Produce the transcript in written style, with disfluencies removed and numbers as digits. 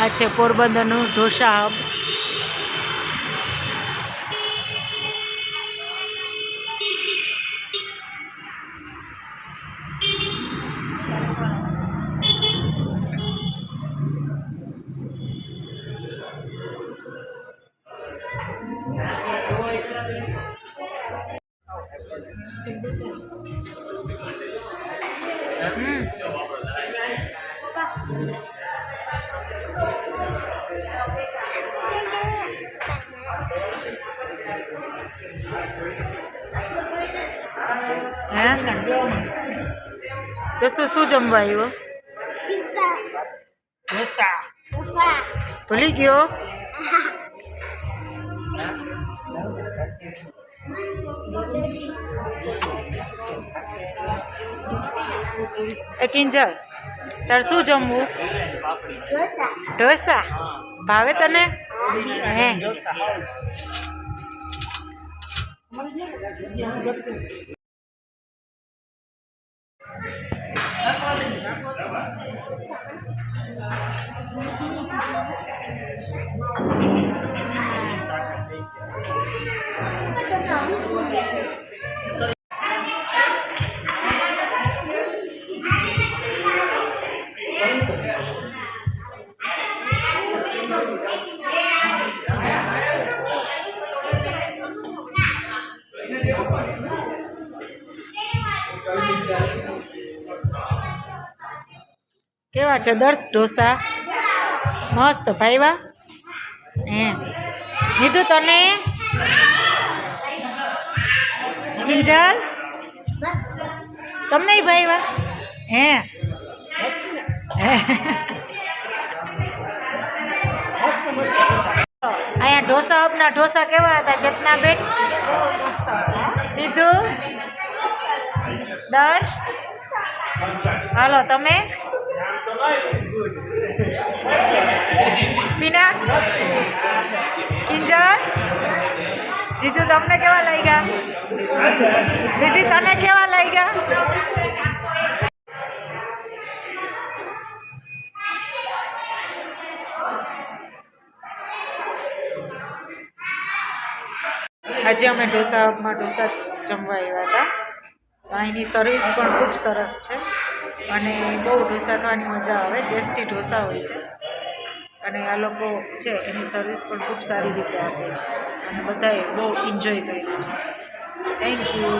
આ છે પોરબંદરનું ઢોસા હબ. તો શું જમવા આવ્યો? ઢોસા. ભૂલી ગયો? એ કિંજલ, તાર શું જમવું? ઢોસા ભાવે તને? હે કેવા છે દર્શ ઢોસા? મસ્ત ભાઈવા. હે નીધું તને? કિંજલ તમને ભાઈવા? હે અહીંયા ઢોસા હબના ઢોસા કેવા હતા ચેતનાબેન? નીધું, દર્શ, હાલો તમે પિનાક, કિંજલ, જીજુ તમને કેવા લાગ્યા? દીદી તને કેવા લાગ્યા? આજે અમે ઢોસામાં ઢોસા જમવા આવ્યા હતા. અહીંની સર્વિસ પણ ખૂબ સરસ છે અને બહુ ઢોસા ખાવાની મજા આવે. ટેસ્ટી ઢોસા હોય છે અને આ લોકો છે એની સર્વિસ પણ ખૂબ સારી રીતે આપે છે અને બધાએ બહુ એન્જોય કર્યું છે. Thank you.